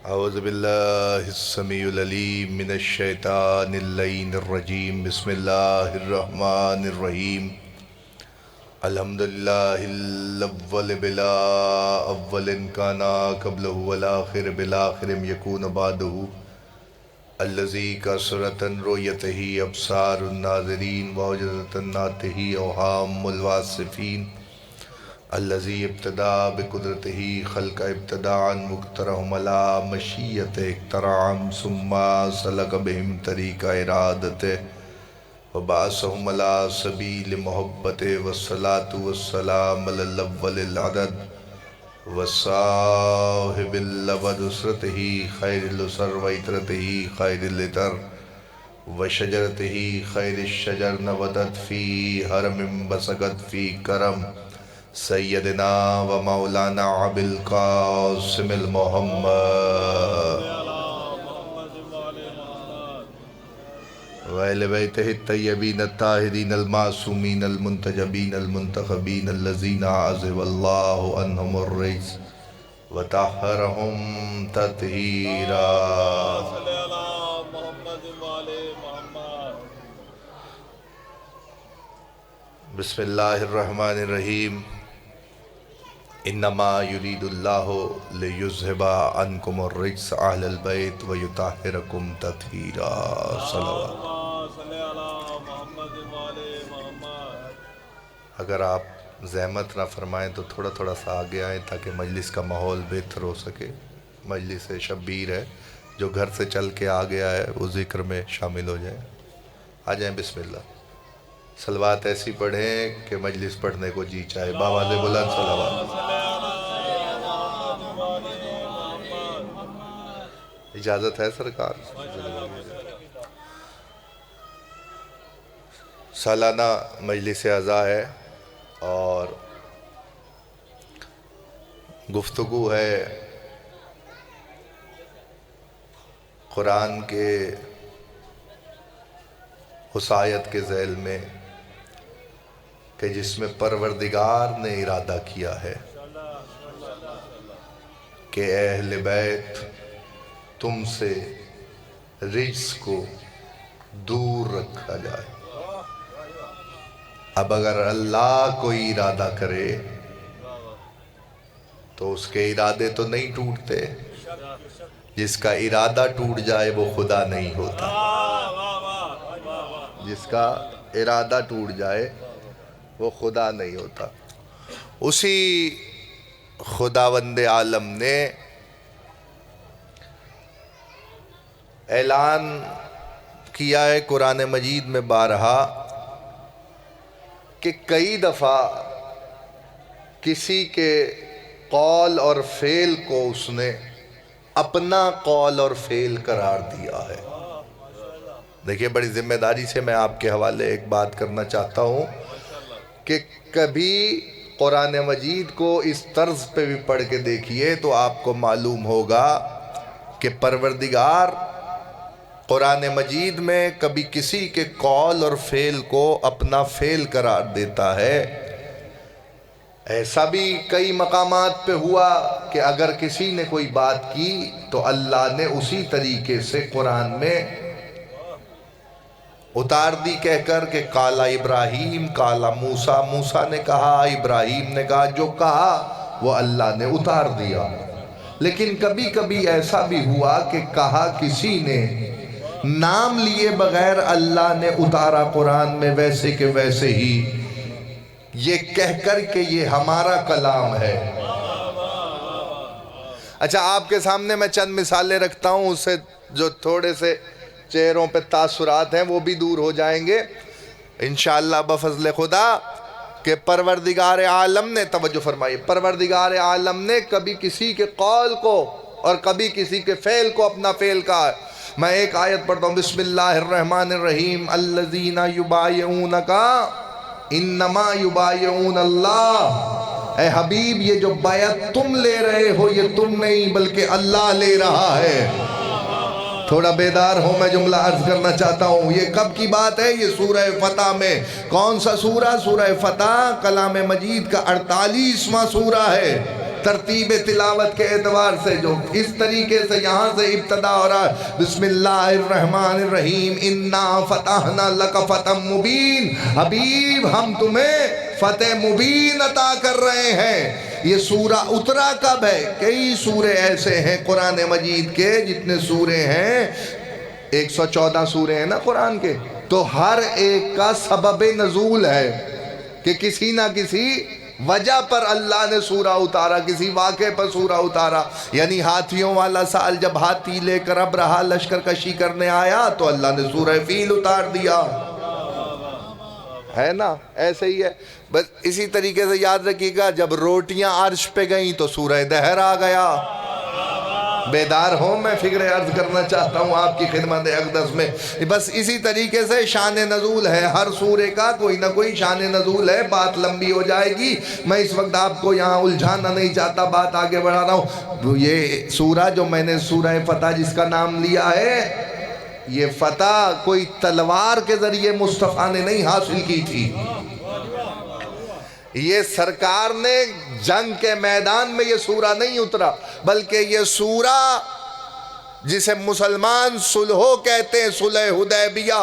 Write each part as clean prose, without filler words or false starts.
اعوذ باللہ السمیع العلیم من الشیطان اللعین الرجیم بسم اللہ الرحمن الرحیم الحمدللہ الاول بلا اول کانا قبلہ والآخر بالآخر یکون بعدہ الذی کثرت رؤیتہ ابصار الناظرین وعجزت نعتہ اوہام الواصفین الذی ابتدا بقدرتہ خلق ابتداء مقترہم علی مشیت اختراعم ثم سلک بہم طریق ارادت وبعثہم علی سبیل محبت والصلاة والسلام علی الاول العدد وصاحب اللبد اسرتہ خیر الاسر وعطرتہ خیر العطر وشجرتہ خیر الشجر نبتت فی حرم بسقت فی کرم سیدنا و مولانا ابی القاسم المحمد وآل بیتہ الطیبین الطاہرین المعصومین المنتجبین المنتخبین الذین عزب اللہ عنہم الرجس وطہرہم تطہیرا بسم اللہ الرحمن الرحیم انما یرید اللہ لیذہب عنکم الرجس اہل البیت ویطہرکم تطہیرا صلوات۔ اگر آپ زحمت نہ فرمائیں تو تھوڑا تھوڑا سا آگے آئیں تاکہ مجلس کا ماحول بہتر ہو سکے۔ مجلس شبیر ہے، جو گھر سے چل کے آ گیا ہے وہ ذکر میں شامل ہو جائیں۔ آ جائیں، بسم اللہ۔ صلوات ایسی پڑھیں کہ مجلس پڑھنے کو جی چاہے۔ باواز بلند صلوات۔ اجازت ہے سرکار؟ سالانہ مجلس عزا ہے اور گفتگو ہے قرآن کے اس آیت کے ذیل میں کہ جس میں پروردگار نے ارادہ کیا ہے کہ اے اہل بیت تم سے رجس کو دور رکھا جائے۔ اب اگر اللہ کوئی ارادہ کرے تو اس کے ارادے تو نہیں ٹوٹتے، جس کا ارادہ ٹوٹ جائے وہ خدا نہیں ہوتا، جس کا ارادہ ٹوٹ جائے وہ خدا نہیں ہوتا۔ اسی خداوند عالم نے اعلان کیا ہے قرآن مجید میں بارہا کہ کئی دفعہ کسی کے قول اور فعل کو اس نے اپنا قول اور فعل قرار دیا ہے۔ دیکھیے، بڑی ذمہ داری سے میں آپ کے حوالے ایک بات کرنا چاہتا ہوں کہ کبھی قرآن مجید کو اس طرز پہ بھی پڑھ کے دیکھیے تو آپ کو معلوم ہوگا کہ پروردگار قرآن مجید میں کبھی کسی کے قول اور فعل کو اپنا فعل قرار دیتا ہے۔ ایسا بھی کئی مقامات پہ ہوا کہ اگر کسی نے کوئی بات کی تو اللہ نے اسی طریقے سے قرآن میں اتار دی کہہ کر کہ قال ابراہیم قال موسیٰ، موسیٰ نے کہا، ابراہیم نے کہا، جو کہا وہ اللہ نے اتار دیا۔ لیکن کبھی کبھی ایسا بھی ہوا کہ کہا کسی نے، نام لیے بغیر اللہ نے اتارا قرآن میں ویسے کہ ویسے ہی، یہ کہہ کر کہ یہ ہمارا کلام ہے۔ اچھا، آپ کے سامنے میں چند مثالیں رکھتا ہوں، اس سے جو تھوڑے سے چہروں پہ تاثرات ہیں وہ بھی دور ہو جائیں گے انشاءاللہ بفضل خدا۔ کہ پروردگار عالم نے، توجہ فرمائیے، پروردگار عالم نے کبھی کسی کے قول کو اور کبھی کسی کے فعل کو اپنا فعل کہا ہے۔ میں ایک آیت پڑھتا ہوں، بسم اللہ الرحمن الرحیم الذین یبایعونک انما یبایعون اللہ۔ اے حبیب، یہ جو بیعت تم لے رہے ہو یہ تم نہیں بلکہ اللہ لے رہا ہے۔ تھوڑا بیدار ہو، میں جملہ عرض کرنا چاہتا ہوں۔ یہ کب کی بات ہے؟ یہ سورہ فتح میں۔ کون سا سورہ؟ سورہ فتح کلام مجید کا 48واں سورہ ہے۔ ترتیب تلاوت کے اعتبار سے جو اس طریقے سے یہاں سے ابتدا ہو رہا ہے، بسم اللہ الرحمن الرحیم، انا فتحنا لک فتح مبین، حبیب ہم تمہیں فتح مبین عطا کر رہے ہیں۔ یہ سورہ اترا کب ہے؟ کئی سورے ایسے ہیں قرآن مجید کے، جتنے سورے ہیں 114 سورے ہیں نا قرآن کے، تو ہر ایک کا سبب نزول ہے کہ کسی نہ کسی وجہ پر اللہ نے سورہ اتارا، کسی واقعے پر سورہ اتارا۔ یعنی ہاتھیوں والا سال جب ہاتھی لے کر اب رہا لشکر کشی کرنے آیا تو اللہ نے سورہ فیل اتار دیا، ہے نا؟ ایسے ہی ہے۔ بس اسی طریقے سے یاد رکھیے گا، جب روٹیاں عرش پہ گئیں تو سورہ دہر آ گیا۔ بیدار ہوں، میں فکر عرض کرنا چاہتا ہوں آپ کی خدمت اقدس میں۔ بس اسی طریقے سے شان نزول ہے، ہر سورے کا کوئی نہ کوئی شان نزول ہے۔ بات لمبی ہو جائے گی، میں اس وقت آپ کو یہاں الجھانا نہیں چاہتا، بات آگے بڑھا رہا ہوں۔ یہ سورہ جو میں نے سورہ فتح جس کا نام لیا ہے، یہ فتح کوئی تلوار کے ذریعے مصطفیٰ نے نہیں حاصل کی تھی، یہ سرکار نے جنگ کے میدان میں یہ سورہ نہیں اترا، بلکہ یہ سورہ جسے مسلمان صلحو کہتے ہیں، صلح حدیبیہ،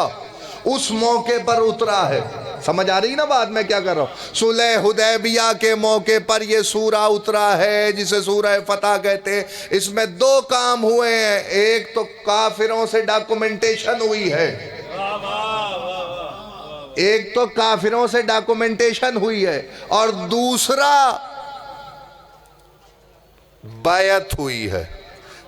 اس موقع پر اترا ہے۔ سمجھ آ رہی نا بات میں کیا کر رہا ہوں؟ صلح حدیبیہ کے موقع پر یہ سورہ اترا ہے جسے سورہ فتح کہتے ہیں۔ اس میں دو کام ہوئے ہیں، ایک تو کافروں سے ڈاکومنٹیشن ہوئی ہے، ایک تو کافروں سے ڈاکومنٹیشن ہوئی ہے، اور دوسرا بیعت ہوئی ہے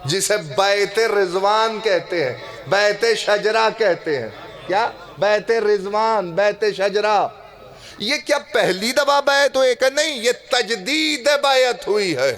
جسے بیعت رضوان کہتے ہیں، بیعت شجرہ کہتے ہیں۔ کیا؟ بیعت رضوان، بیعت شجرہ۔ یہ کیا پہلی دفعہ بیعت ہوئی کہ نہیں؟ یہ تجدید بیعت ہوئی ہے،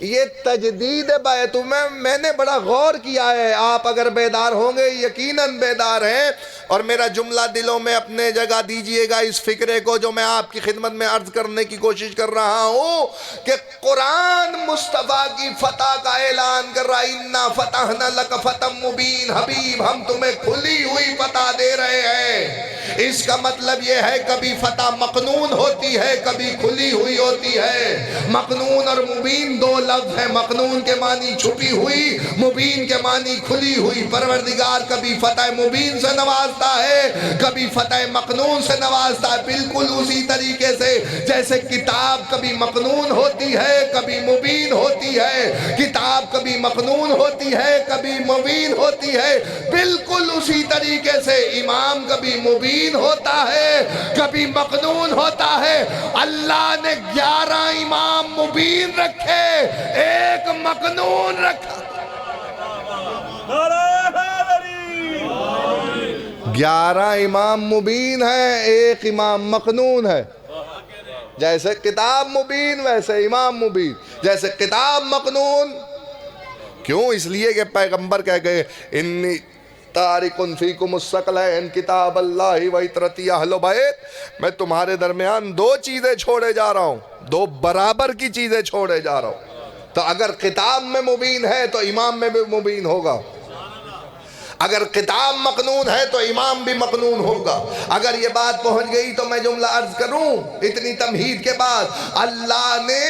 یہ تجدید بیعت میں نے بڑا غور کیا ہے۔ آپ اگر بیدار ہوں گے، یقیناً بیدار ہیں، اور میرا جملہ دلوں میں اپنے جگہ دیجئے گا اس فکرے کو جو میں آپ کی خدمت میں عرض کرنے کی کوشش کر رہا ہوں، کہ قرآن مصطفیٰ کی فتح کا اعلان کر رہا ہے، اِنَّا فَتَحْنَا لَكَ فَتَحً مُبِينًا، حبیب ہم تمہیں کھلی ہوئی فتح دے رہے ہیں۔ اس کا مطلب یہ ہے کبھی فتح مقنون ہوتی ہے، کبھی کھلی ہوئی ہوتی ہے۔ مقنون اور مبین دو لفظ ہے، مقنون کے معنی چھپی ہوئی، مبین کے معنی کھلی ہوئی۔ پروردگار کبھی فتح مبین سے نوازتا ہے، کبھی فتح مقنون سے نوازتا ہے، بالکل اسی طریقے سے جیسے کتاب کبھی مقنون ہوتی ہے کبھی مبین ہوتی ہے، کتاب کبھی مقنون ہوتی ہے کبھی مبین ہوتی ہے، بالکل اسی طریقے سے امام کبھی مبین ہوتا ہے کبھی مقنون ہوتا ہے۔ اللہ نے 11 امام مبین رکھے، ایک مقنون رکھا۔ 11 امام مبین ہیں، ایک امام مقنون ہے۔ جیسے کتاب مبین ویسے امام مبین، جیسے کتاب مقنون۔ کیوں؟ اس لیے کہ پیغمبر کہہ گئے انی تارکن فیکم الثقلین کتاب اللہ و عطرتی اہل بیت، میں تمہارے درمیان دو چیزیں چھوڑے جا رہا ہوں، دو برابر کی چیزیں چھوڑے جا رہا ہوں۔ تو اگر کتاب میں مبین ہے تو امام میں بھی مبین ہوگا، اگر کتاب مقنون ہے تو امام بھی مقنون ہوگا۔ اگر یہ بات پہنچ گئی تو میں جملہ عرض کروں اتنی تمہید کے بعد، اللہ نے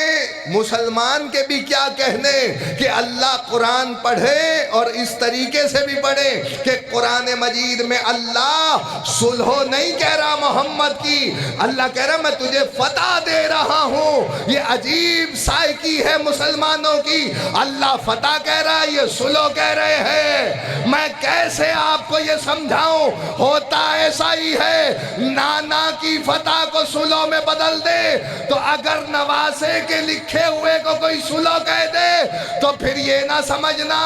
مسلمان کے بھی کیا کہنے کہ اللہ قرآن پڑھے، اور اس طریقے سے بھی پڑھے کہ قرآن مجید میں اللہ صلح نہیں کہہ رہا محمد کی، اللہ کہہ رہا میں تجھے فتح دے رہا ہوں۔ یہ عجیب سائیکی ہے مسلمانوں کی، اللہ فتح کہہ رہا ہے، یہ صلح کہہ رہے ہیں۔ میں کیسے آپ کو یہ سمجھاؤں؟ ہوتا ایسا ہی ہے، نانا کی فتح کو صلح میں بدل دے تو اگر نواسے کے لکھے ہوئے کو کوئی صلح کہہ دے تو پھر یہ نہ سمجھنا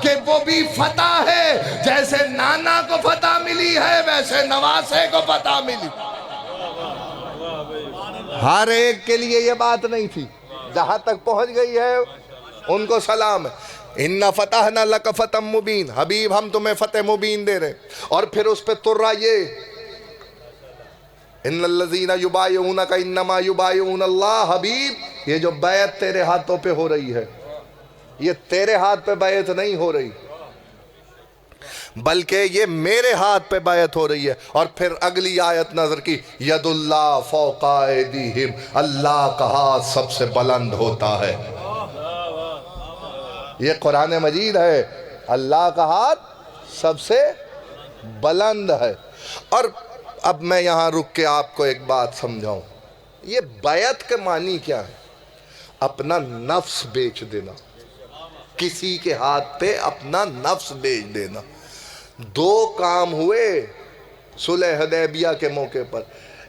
کہ وہ بھی فتح ہے، جیسے نانا کو فتح ملی ہے ویسے نواسے کو فتح ملی۔ ہر ایک کے لیے یہ بات نہیں تھی، جہاں تک پہنچ گئی ہے ان کو سلام ہے۔ اِنَّا فَتَحْنَا لَكَ فَتًحً مُبِينًا، حبیب ہم تمہیں فتح مبین دے رہے، اور پھر اس پہ ترہ یہ اِنَّ الَّذِينَ يُبَايِعُونَكَ إِنَّمَا يُبَايِعُونَ اللَّهَ، حبیب یہ جو بیعت تیرے ہاتھوں پہ ہو رہی ہے، یہ تیرے ہاتھ پہ بیعت نہیں ہو رہی، بلکہ یہ میرے ہاتھ پہ بیعت ہو رہی ہے۔ اور پھر اگلی آیت نظر کی، ید اللہ فوق ایدیہم، اللہ کا ہاتھ سب سے بلند ہوتا ہے۔ یہ قرآن مجید ہے، اللہ کا ہاتھ سب سے بلند ہے۔ اور اب میں یہاں رک کے آپ کو ایک بات سمجھاؤں، یہ بیعت کے معنی کیا ہے؟ اپنا نفس بیچ دینا، کسی کے ہاتھ پہ اپنا نفس بیچ دینا۔ دو کام ہوئے صلح حدیبیہ کے موقع پر،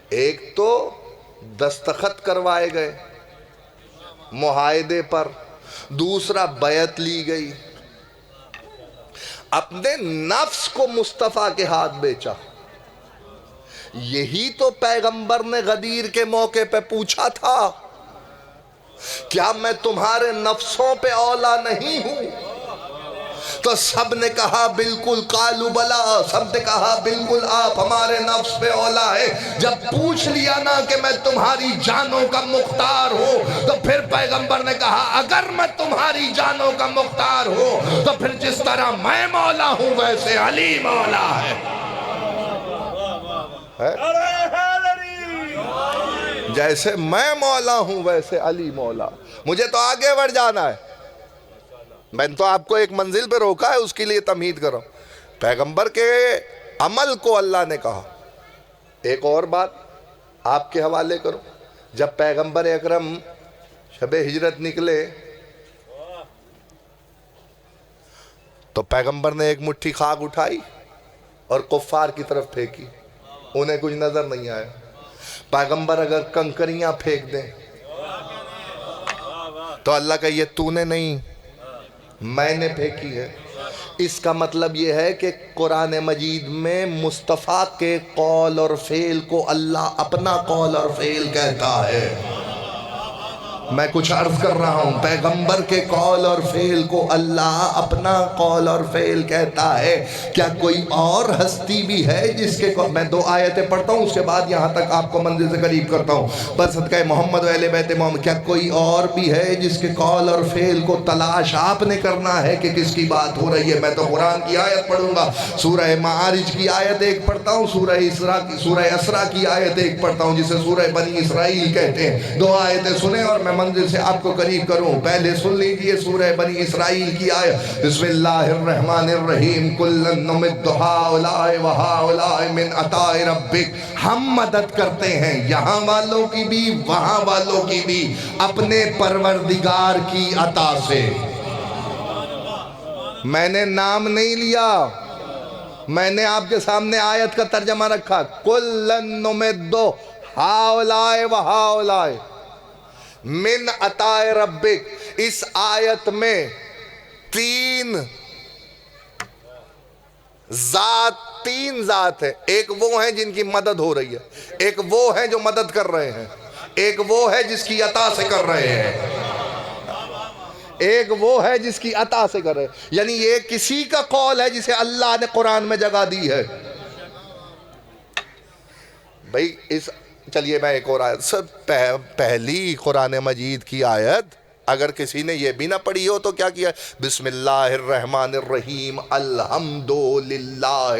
ایک تو دستخط کروائے گئے معاہدے پر، دوسرا بیعت لی گئی۔ اپنے نفس کو مصطفیٰ کے ہاتھ بیچا۔ یہی تو پیغمبر نے غدیر کے موقع پہ پوچھا تھا، کیا میں تمہارے نفسوں پہ اولا نہیں ہوں؟ تو سب نے کہا بالکل، قالوا بلا، سب نے کہا بالکل آپ ہمارے نفس پہ اولا ہے۔ جب پوچھ لیا نا کہ میں تمہاری جانوں کا مختار ہوں، تو پھر پیغمبر نے کہا اگر میں تمہاری جانوں کا مختار ہوں تو پھر جس طرح میں مولا ہوں ویسے علی مولا ہے۔ جیسے میں مولا ہوں ویسے علی مولا۔ مجھے تو آگے بڑھ جانا ہے، میں نے تو آپ کو ایک منزل پہ روکا ہے، اس کے لیے تمہید کرو۔ پیغمبر کے عمل کو اللہ نے کہا۔ ایک اور بات آپ کے حوالے کرو، جب پیغمبر اکرم شب ہجرت نکلے تو پیغمبر نے ایک مٹھی خاک اٹھائی اور کفار کی طرف پھینکی، انہیں کچھ نظر نہیں آیا۔ پیغمبر اگر کنکریاں پھینک دیں تو اللہ کا یہ تو نے نہیں، میں نے پھینکی ہے۔ اس کا مطلب یہ ہے کہ قرآن مجید میں مصطفیٰ کے قول اور فعل کو اللہ اپنا قول اور فعل کہتا ہے۔ میں کچھ عرض کر رہا ہوں، پیغمبر کے قول اور فعل کو اللہ اپنا قول اور فعل کہتا ہے۔ کیا کوئی اور ہستی بھی ہے جس کے میں دو آیتیں پڑھتا ہوں، اس کے بعد یہاں تک آپ کو منزل سے قریب کرتا ہوں، بس صدقہ محمد و اہل بیت محمد۔ کیا کوئی اور بھی ہے جس کے قول اور فعل کو تلاش آپ نے کرنا ہے کہ کس کی بات ہو رہی ہے؟ میں تو قرآن کی آیت پڑھوں گا، سورہ معارج کی آیت ایک پڑھتا ہوں، سورہ اسراء کی آیت ایک پڑھتا ہوں جسے سورہ بنی اسرائیل کہتے ہیں۔ دو آیتیں سنیں اور میں منزل سے آپ کو قریب کروں۔ پہلے سن لیجئے سورہ بنی اسرائیل کی آیت، بسم اللہ الرحمن الرحیم، کُلًا نُمِدُّ ہؤلاء وہؤلاء من عطاء ربک۔ ہم مدد کرتے ہیں یہاں والوں کی بھی وہاں والوں کی بھی اپنے پروردگار کی عطا سے۔ میں نے نام نہیں لیا، میں نے آپ کے سامنے آیت کا ترجمہ رکھا، کُلًا نُمِدُّ ہؤلاء وہؤلاء من عطاء ربک۔ اس آیت میں تین ذات ہے، ایک وہ ہیں جن کی مدد ہو رہی ہے، ایک وہ ہیں جو مدد کر رہے ہیں، ایک وہ ہے جس کی عطا سے کر رہے ہیں، ایک وہ ہے جس کی عطا سے کر رہے ہیں۔ یعنی یہ کسی کا قول ہے جسے اللہ نے قرآن میں جگہ دی ہے۔ بھئی چلیے میں ایک اور آیت، سب پہلی قرآن مجید کی آیت اگر کسی نے یہ بھی نہ پڑھی ہو تو کیا کیا؟ بسم اللہ الرحمن الرحیم، الحمدللہ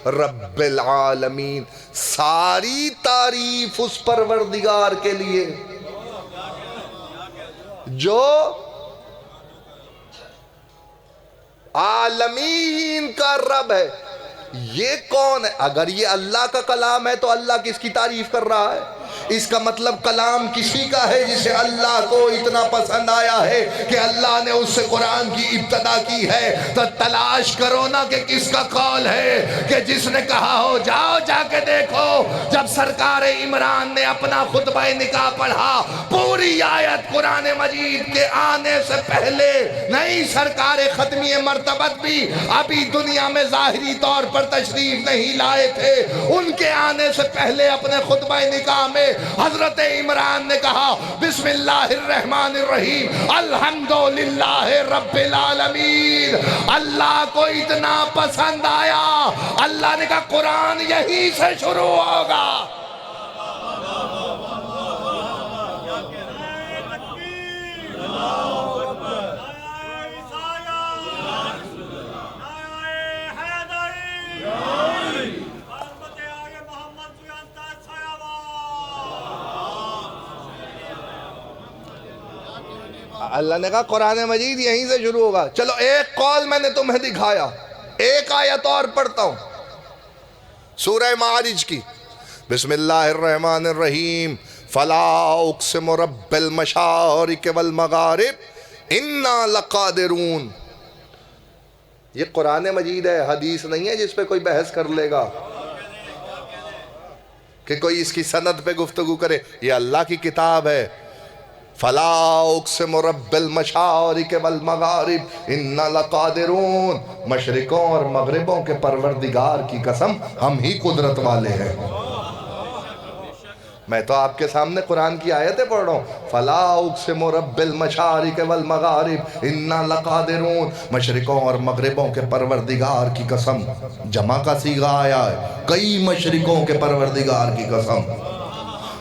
رب العالمین۔ ساری تعریف اس پروردگار کے لیے جو عالمین کا رب ہے۔ یہ کون ہے؟ اگر یہ اللہ کا کلام ہے تو اللہ کس کی تعریف کر رہا ہے؟ اس کا مطلب کلام کسی کا ہے جسے اللہ کو اتنا پسند آیا ہے کہ اللہ نے اس سے قرآن کی ابتدا کی ہے۔ تو تلاش کرو نا کہ کس کا قول ہے، کہ جس نے کہا ہو جاؤ جا کے دیکھو، جب سرکار عمران نے اپنا خطبہ نکاح پڑھا، پوری آیت قرآن مجید کے آنے سے پہلے نہیں، سرکار ختمی مرتبت بھی ابھی دنیا میں ظاہری طور پر تشریف نہیں لائے تھے، ان کے آنے سے پہلے اپنے خطبہ نکاح میں حضرت عمران نے کہا بسم اللہ الرحمن الرحیم، الحمدللہ رب العالمین۔ اللہ کو اتنا پسند آیا، اللہ نے کہا قرآن یہیں سے شروع ہوگا۔ اللہ نے کہا قرآن مجید یہیں سے شروع ہوگا. چلو ایک قول میں نے تمہیں دکھایا, ایک آیت اور پڑھتا ہوں سورہ معارج کی. بسم اللہ الرحمن الرحیم. فلا اقسم رب المشارق والمغارب انا لقادرون. یہ قرآن مجید ہے, حدیث نہیں ہے جس پہ کوئی بحث کر لے گا کہ کوئی اس کی سند پہ گفتگو کرے. یہ اللہ کی کتاب ہے. فلا اقسم رب المشارق والمغارب انا لقادرون. مشرقوں اور مغربوں کے پروردگار کی قسم ہم ہی قدرت والے ہیں. میں تو آپ کے سامنے قرآن کی آیتیں پڑھ رہا ہوں. فلا اقسم رب المشارق والمغارب انا لقادرون. مشرقوں اور مغربوں کے پروردگار کی قسم. جمع کا صیغہ آیا ہے. کئی مشرقوں کے پروردگار کی قسم,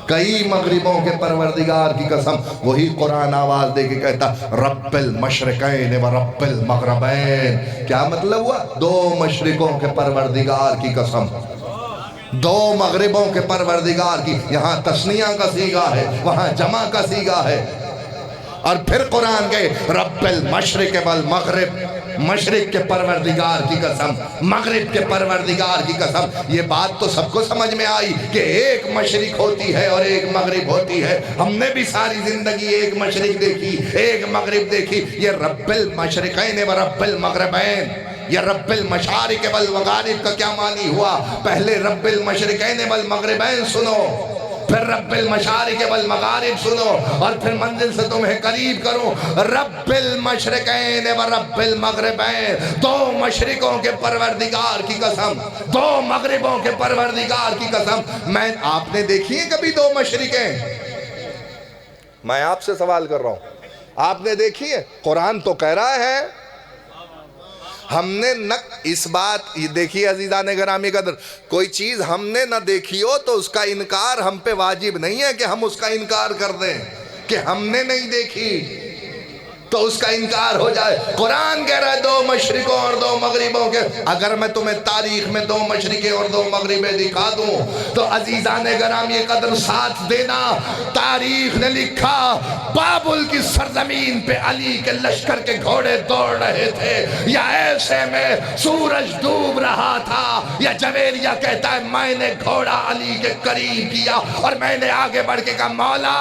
کئی مغربوں کے پروردگار کی قسم. وہی قرآن آواز دے کے کہتا رب المشرقین و رب المغربین. کیا مطلب ہوا؟ دو مشرقوں کے پروردگار کی قسم, دو مغربوں کے پروردگار کی. یہاں تثنیہ کا صیغہ ہے, وہاں جمع کا صیغہ ہے. اور پھر قرآن کہے رب المشرق والمغرب. مشرق کے پروردگار کی قسم, مغرب کے پروردگار کی قسم. یہ بات تو سب کو سمجھ میں آئی کہ ایک مشرق ہوتی ہے اور ایک مغرب ہوتی ہے. ہم نے بھی ساری زندگی ایک مشرق دیکھی, ایک مغرب دیکھی. یہ رب المشرقین و رب المغربین, یہ رب المشارق والمغارب کا کیا معنی ہوا؟ پہلے رب المشرقین والمغربین سنو, پھر رب المشارق والمغارب سنو, اور پھر منزل سے تمہیں قریب کروں. رب المشرقین و رب المغربین. دو مشرقوں کے پروردگار کی قسم, دو مغربوں کے پروردگار کی قسم. آپ نے دیکھی ہیں کبھی دو مشرقیں؟ میں آپ سے سوال کر رہا ہوں, آپ نے دیکھی ہے؟ قرآن تو کہہ رہا ہے. ہم نے نہ اس بات دیکھی عزیزان گرامی قدر, کوئی چیز ہم نے نہ دیکھی ہو تو اس کا انکار ہم پہ واجب نہیں ہے کہ ہم اس کا انکار کر دیں. کہ ہم نے نہیں دیکھی تو اس کا انکار ہو جائے. قرآن کہہ رہا ہے دو مشرقوں اور دو مغربوں کے. اگر میں تمہیں تاریخ میں دو مشرقیں اور دو مغربیں دکھا دوں تو عزیزان گرامی قدر ساتھ دینا. تاریخ نے لکھا بابل کی سرزمین پہ علی کے لشکر کے گھوڑے دوڑ رہے تھے, یا ایسے میں سورج ڈوب رہا تھا. یا جویریہ کہتا ہے میں نے گھوڑا علی کے قریب کیا اور میں نے آگے بڑھ کے کہا مولا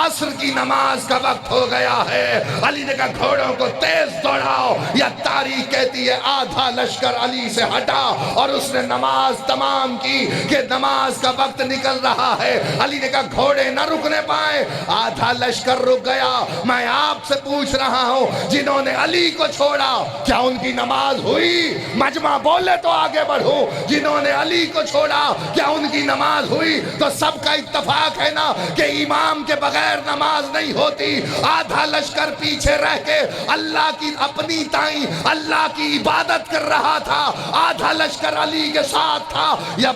عصر کی نماز کا وقت ہو گیا ہے. علی نے کہا گھوڑوں کو تیز دوڑاؤ. یا تاریخ کہتی ہے آدھا لشکر علی سے ہٹا اور اس نے نماز تمام کی کہ نماز کا وقت نکل رہا ہے. علی نے کہا گھوڑے نہ رکنے پائے, آدھا لشکر رک گیا. میں آپ سے پوچھ رہا ہوں جنہوں نے علی کو چھوڑا کیا ان کی نماز ہوئی؟ مجمع بولے تو آگے بڑھو. جنہوں نے علی کو چھوڑا کیا ان کی نماز ہوئی؟ تو سب کا اتفاق ہے نا کہ امام کے بغیر نماز نہیں ہوتی. آدھا لشکر پیچھے رہ کے اللہ کی اپنی تائیں اللہ کی عبادت کر رہا تھا, آدھا لشکر علی کے ساتھ تھا. یا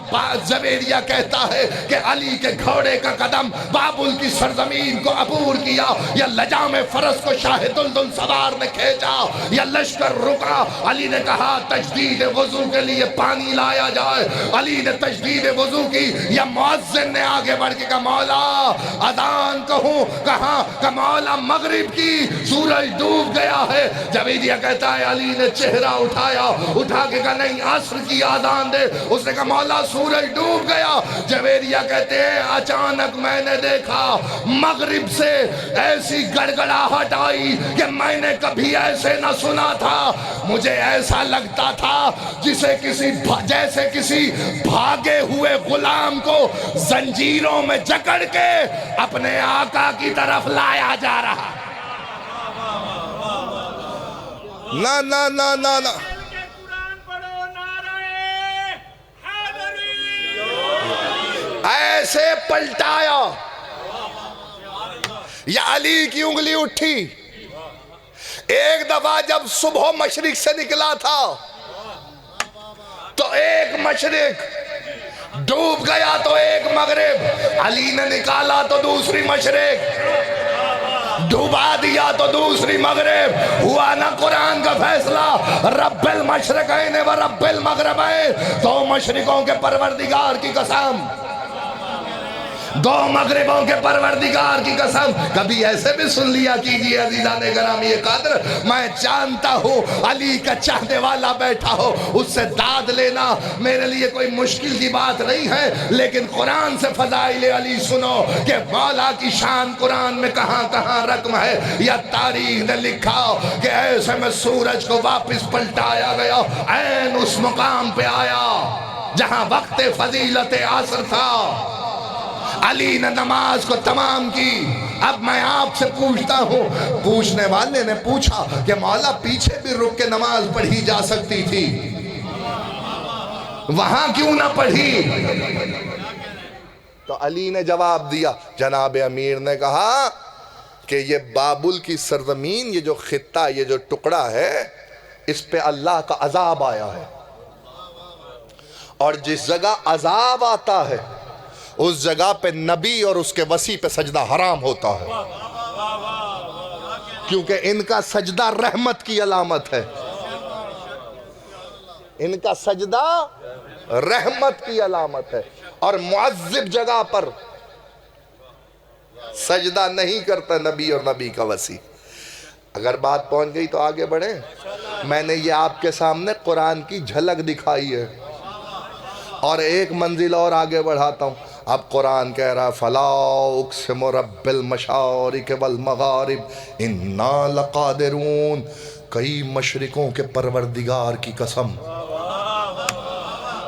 زبیریہ کہتا ہے کہ علی کے گھوڑے کا قدم بابل کی سرزمین کو عبور کیا. یا لجام فرس کو شاہ دلدل سوار نے کھینچا. یا لشکر رکا. علی نے کہا تجدید وضو کے لیے پانی لایا جائے. علی نے تجدید وضو کی. یا مؤذن نے آگے بڑھ کے کہا مولا اذان کہوں, کہاں کہ مولا مغرب کی, سورج ڈوب گیا ہے. جویریہ کہتا ہے علی نے چہرہ اٹھایا, اٹھا کے کہا نہیں عصر کی آذان دے. اس نے کہا مولا سورج ڈوب گیا. جویریہ کہتے ہیں اچانک میں نے دیکھا مغرب سے ایسی گڑگڑاہٹ آئی کہ میں نے کبھی ایسے نہ سنا تھا. مجھے ایسا لگتا تھا جیسے کسی بھاگے ہوئے غلام کو زنجیروں میں جکڑ کے اپنے آقا کی طرف لایا جا رہا. نا نا نا نا نا ایسے پلٹایا. یا علی کی انگلی اٹھی. ایک دفعہ جب صبح مشرق سے نکلا تھا تو ایک مشرق ڈوب گیا تو ایک مغرب. علی نے نکالا تو دوسری مشرق, ڈوبا دیا تو دوسری مغرب. ہوا نا قرآن کا فیصلہ رب المشرقین و رب المغربین. دو مشرقوں کے پروردگار کی قسم. دو مغربوں کے پروردگار کی قسم، کبھی ایسے بھی سن لیا کیجئے عزیزان گرامی قدر، میں جانتا ہوں علی کا چاہنے والا بیٹھا ہو، اس سے داد لینا میرے لیے کوئی مشکل کی بات نہیں ہے، لیکن قرآن سے فضائل علی سنو کہ مولا کی شان قرآن میں کہاں کہاں رقم ہے، یا تاریخ نے لکھا کہ ایسے میں سورج کو واپس پلٹایا گیا، عین اس مقام پہ آیا جہاں وقت فضیلت عصر تھا، علی نے نماز کو تمام کی۔ اب میں آپ سے پوچھتا ہوں، پوچھنے والے نے پوچھا کہ مولا پیچھے بھی رک کے نماز پڑھی جا سکتی تھی، وہاں کیوں نہ پڑھی؟ تو علی نے جواب دیا، جناب امیر نے کہا کہ یہ بابل کی سرزمین، یہ جو خطہ، یہ جو ٹکڑا ہے، اس پہ اللہ کا عذاب آیا ہے، اور جس جگہ عذاب آتا ہے اس جگہ پہ نبی اور اس کے وصی پہ سجدہ حرام ہوتا ہے، کیونکہ ان کا سجدہ رحمت کی علامت ہے، ان کا سجدہ رحمت کی علامت ہے، اور معذب جگہ پر سجدہ نہیں کرتا نبی اور نبی کا وصی۔ اگر بات پہنچ گئی تو آگے بڑھیں۔ میں نے یہ آپ کے سامنے قرآن کی جھلک دکھائی ہے، اور ایک منزل اور آگے بڑھاتا ہوں۔ اب قرآن کہہ رہا فَلَا أُقْسِمُ رَبِّ الْمَشَارِقِ وَالْمَغَارِبِ إِنَّا لَقَادِرُونَ، کئی مشرقوں کے پروردگار کی قسم،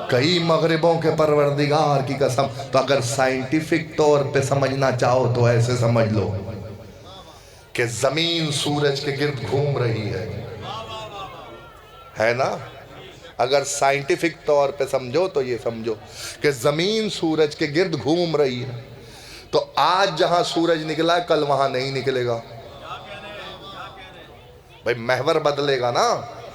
کئی مغربوں کے پروردگار کی قسم۔ تو اگر سائنٹیفک طور پہ سمجھنا چاہو تو ایسے سمجھ لو کہ زمین سورج کے گرد گھوم رہی ہے نا؟ اگر سائنٹیفک طور پہ سمجھو تو یہ سمجھو کہ زمین سورج کے گرد گھوم رہی ہے، تو آج جہاں سورج نکلا ہے کل وہاں نہیں نکلے گا، بھئی محور بدلے گا نا،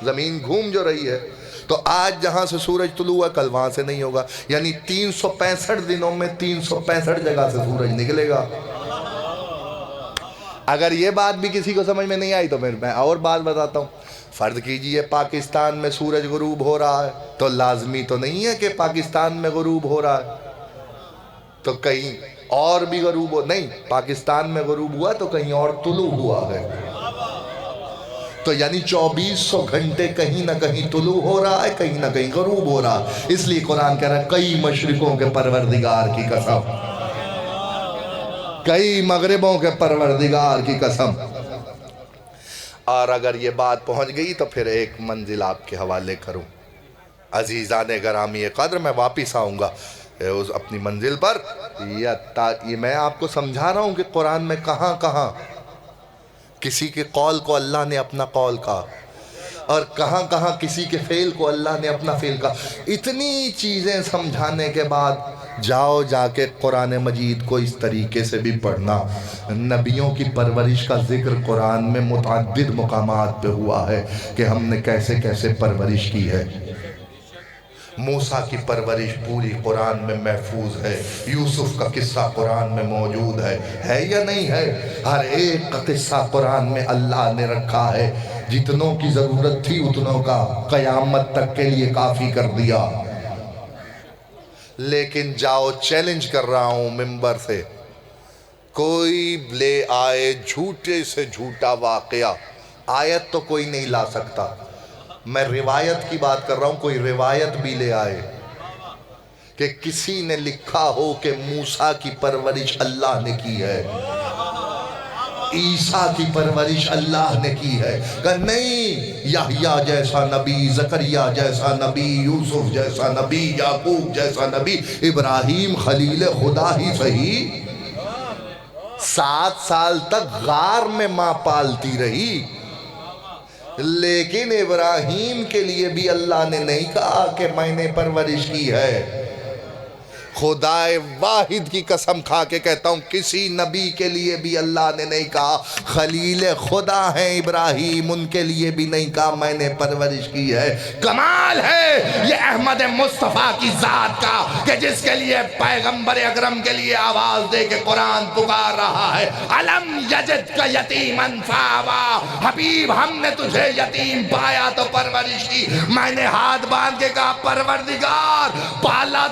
زمین گھوم جو رہی ہے، تو آج جہاں سے سورج طلوع ہے کل وہاں سے نہیں ہوگا، یعنی 365 دنوں میں 365 جگہ سے سورج نکلے گا۔ اگر یہ بات بھی کسی کو سمجھ میں نہیں آئی تو میں اور بات بتاتا ہوں۔ فرض کیجئے پاکستان میں سورج غروب ہو رہا ہے، تو لازمی تو نہیں ہے کہ پاکستان میں غروب ہو رہا ہے، تو کہیں اور بھی غروب ہو، نہیں، پاکستان میں غروب ہوا تو کہیں اور طلوع ہوا ہے، تو یعنی 2400 گھنٹے کہیں نہ کہیں طلوع ہو رہا ہے، کہیں نہ کہیں غروب ہو رہا ہے۔ اس لیے قرآن کہہ رہا ہے کئی مشرقوں کے پروردگار کی قسم، کئی مغربوں کے پروردگار کی قسم۔ اور اگر یہ بات پہنچ گئی تو پھر ایک منزل آپ کے حوالے کروں۔ عزیزان گرامی قدر، میں واپس آؤں گا اپنی منزل پر، یہ میں آپ کو سمجھا رہا ہوں کہ قرآن میں کہاں کہاں کسی کے قول کو اللہ نے اپنا قول کہا، اور کہاں کہاں کسی کے فعل کو اللہ نے اپنا فعل کہا۔ اتنی چیزیں سمجھانے کے بعد جاؤ جا کے قرآن مجید کو اس طریقے سے بھی پڑھنا۔ نبیوں کی پرورش کا ذکر قرآن میں متعدد مقامات پہ ہوا ہے کہ ہم نے کیسے کیسے پرورش کی ہے۔ موسیٰ کی پرورش پوری قرآن میں محفوظ ہے، یوسف کا قصہ قرآن میں موجود ہے یا نہیں ہے؟ ہر ایک کا قصہ قرآن میں اللہ نے رکھا ہے، جتنوں کی ضرورت تھی اتنوں کا قیامت تک کے لیے کافی کر دیا۔ لیکن جاؤ، چیلنج کر رہا ہوں ممبر سے، کوئی لے آئے جھوٹے سے جھوٹا واقعہ، آیت تو کوئی نہیں لا سکتا، میں روایت کی بات کر رہا ہوں، کوئی روایت بھی لے آئے کہ کسی نے لکھا ہو کہ موسیٰ کی پرورش اللہ نے کی ہے، عیسیٰ کی پرورش اللہ نے کی ہے، کہ نہیں، یحییٰ جیسا نبی، زکریا جیسا نبی، یوسف جیسا نبی، یعقوب جیسا نبی، ابراہیم خلیل خدا ہی صحیح 7 سال تک غار میں ماں پالتی رہی، لیکن ابراہیم کے لیے بھی اللہ نے نہیں کہا کہ میں نے پرورش کی ہے۔ خدا واحد کی قسم کھا کے کہتا ہوں، کسی نبی کے لیے بھی اللہ نے نہیں کہا، خلیل خدا ہیں ابراہیم، ان کے لیے بھی نہیں کہا میں نے پرورش کی ہے۔ کمال ہے یہ احمد مصطفیٰ کی ذات کا کہ جس کے لیے پیغمبر اکرم کے لیے آواز دے کے قرآن پکار رہا ہے، علم یجد کا یتیما فآوا، حبیب ہم نے تجھے یتیم پایا تو پرورش کی۔ میں نے ہاتھ باندھ کے کہا پروردگار، پالا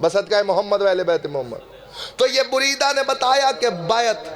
بصدقہ محمد و اہل بیت محمد. تو یہ بریدہ نے بتایا کہ بیعت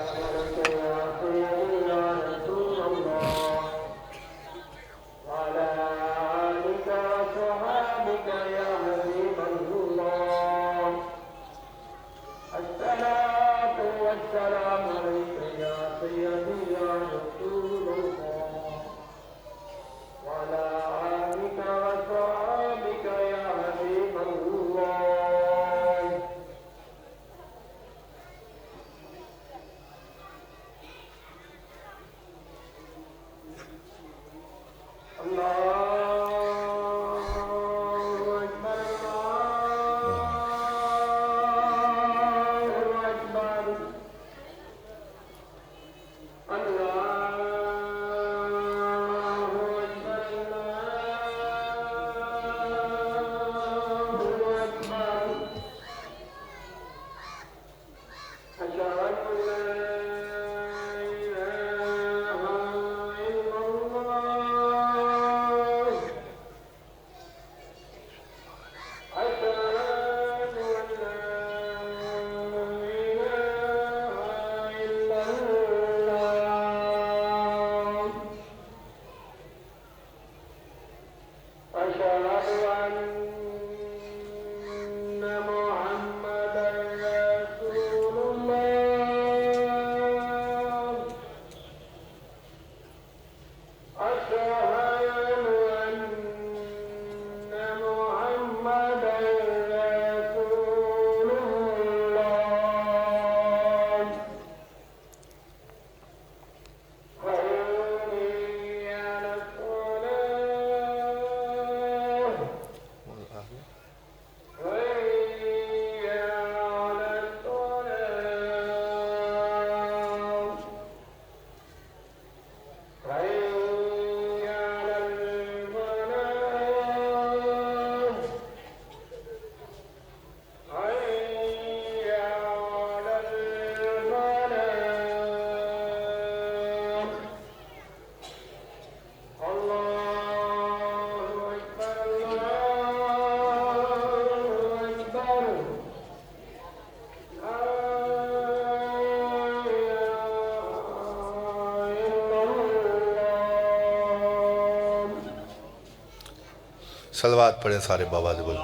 صلوات پڑھیں سارے بابا سے بول.